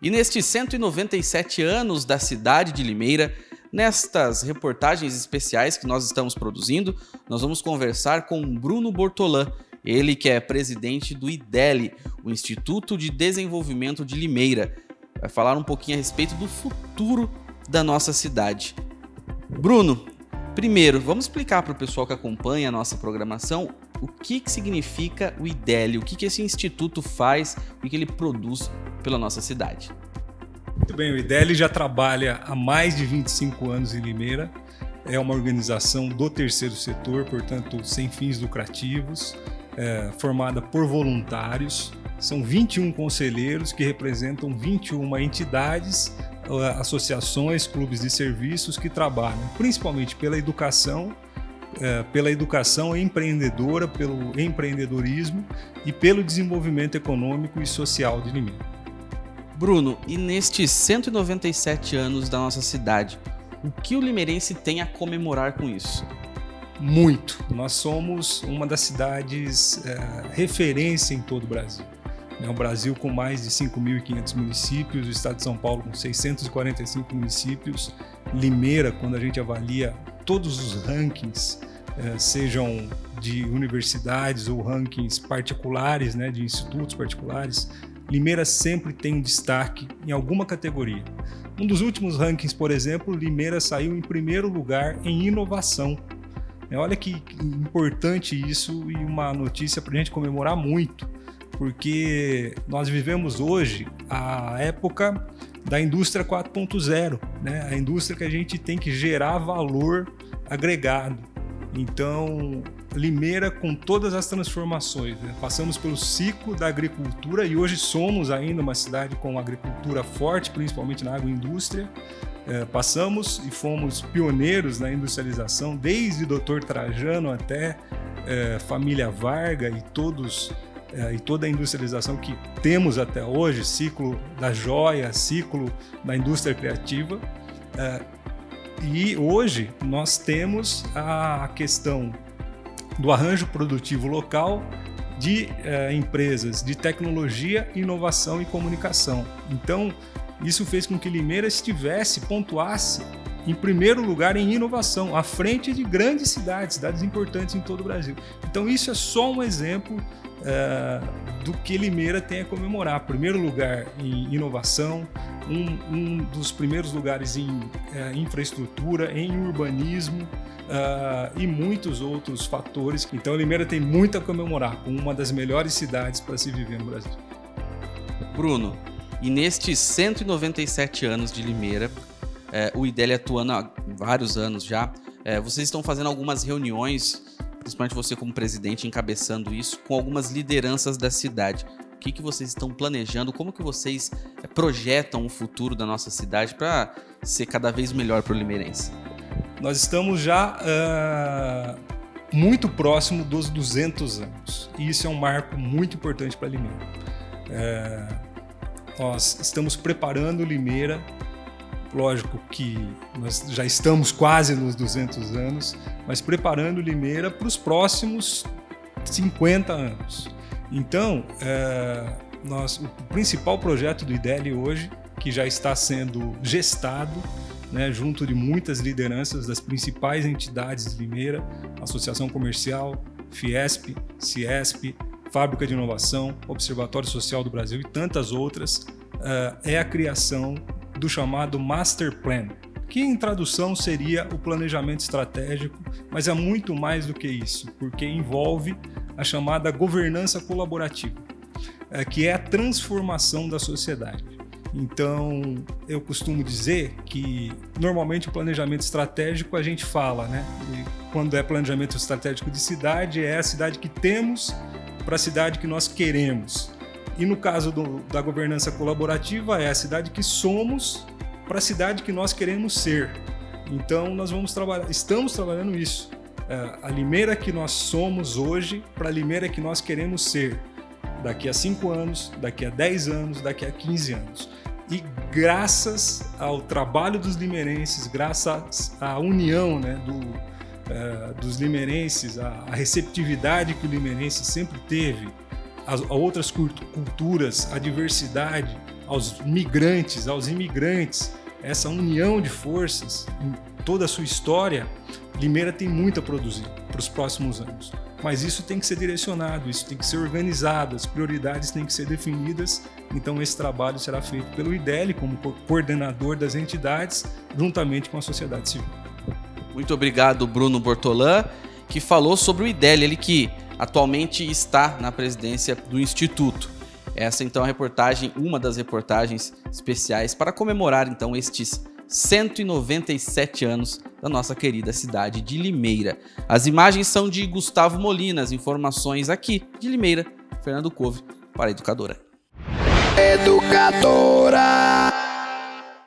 E nestes 197 anos da cidade de Limeira, nestas reportagens especiais que nós estamos produzindo, nós vamos conversar com Bruno Bortolã, ele que é presidente do IDELI, o Instituto de Desenvolvimento de Limeira. Vai falar um pouquinho a respeito do futuro da nossa cidade. Bruno, primeiro, vamos explicar para o pessoal que acompanha a nossa programação o que significa o IDELI, o que esse instituto faz, o que ele produz pela nossa cidade. Muito bem, o IDELI já trabalha há mais de 25 anos em Limeira, é uma organização do terceiro setor, portanto, sem fins lucrativos, formada por voluntários. São 21 conselheiros que representam 21 entidades, associações, clubes de serviços que trabalham principalmente pela educação empreendedora, pelo empreendedorismo e pelo desenvolvimento econômico e social de Limeira. Bruno, e nestes 197 anos da nossa cidade, o que o limeirense tem a comemorar com isso? Muito. Nós somos uma das cidades referência em todo o Brasil. O Brasil com mais de 5.500 municípios, o estado de São Paulo com 645 municípios, Limeira, quando a gente avalia todos os rankings, sejam de universidades ou rankings particulares, de institutos particulares, Limeira sempre tem um destaque em alguma categoria. Um dos últimos rankings, por exemplo, Limeira saiu em primeiro lugar em inovação. Olha que importante isso e uma notícia para a gente comemorar muito, porque nós vivemos hoje a época da indústria 4.0, a indústria que a gente tem que gerar valor agregado. Então, Limeira, com todas as transformações, passamos pelo ciclo da agricultura e hoje somos ainda uma cidade com agricultura forte, principalmente na agroindústria. Passamos e fomos pioneiros na industrialização, desde o Dr. Trajano até família Varga e toda a industrialização que temos até hoje, ciclo da joia, ciclo da indústria criativa. E hoje nós temos a questão do arranjo produtivo local de empresas de tecnologia, inovação e comunicação. Então, isso fez com que Limeira pontuasse em primeiro lugar em inovação, à frente de grandes cidades importantes em todo o Brasil. Então, isso é só um exemplo do que Limeira tem a comemorar. Primeiro lugar em inovação, um dos primeiros lugares em infraestrutura, em urbanismo e muitos outros fatores. Então, Limeira tem muito a comemorar, com uma das melhores cidades para se viver no Brasil. Bruno, e nestes 197 anos de Limeira, o IDELI atuando há vários anos já, vocês estão fazendo algumas reuniões, principalmente você como presidente encabeçando isso, com algumas lideranças da cidade. O que vocês estão planejando? Como que vocês projetam o futuro da nossa cidade para ser cada vez melhor para o limeirense? Nós estamos já muito próximo dos 200 anos. E isso é um marco muito importante para Limeira. Nós estamos preparando Limeira. Lógico que nós já estamos quase nos 200 anos, mas preparando Limeira para os próximos 50 anos. Então, o principal projeto do IDELI hoje, que já está sendo gestado, junto de muitas lideranças das principais entidades de Limeira, Associação Comercial, Fiesp, Ciesp, Fábrica de Inovação, Observatório Social do Brasil e tantas outras, é a criação do chamado Master Plan, que em tradução seria o planejamento estratégico, mas é muito mais do que isso, porque envolve a chamada governança colaborativa, que é a transformação da sociedade. Então, eu costumo dizer que normalmente o planejamento estratégico a gente fala, e quando é planejamento estratégico de cidade, é a cidade que temos para a cidade que nós queremos. E no caso da governança colaborativa, é a cidade que somos para a cidade que nós queremos ser. Então, estamos trabalhando isso. A Limeira que nós somos hoje para a Limeira que nós queremos ser daqui a 5 anos, daqui a 10 anos, daqui a 15 anos. E graças ao trabalho dos limeirenses, graças à união dos limeirenses, a receptividade que o limeirense sempre teve a outras culturas, a diversidade, aos migrantes, aos imigrantes, essa união de forças em toda a sua história, Limeira tem muito a produzir para os próximos anos. Mas isso tem que ser direcionado, isso tem que ser organizado, as prioridades têm que ser definidas. Então esse trabalho será feito pelo IDELI como coordenador das entidades, juntamente com a sociedade civil. Muito obrigado, Bruno Bortolã, que falou sobre o IDELI, ele que atualmente está na presidência do Instituto. Essa então é a reportagem, uma das reportagens especiais para comemorar então estes 197 anos da nossa querida cidade de Limeira. As imagens são de Gustavo Molina, as informações aqui de Limeira, Fernando Couve para a Educadora.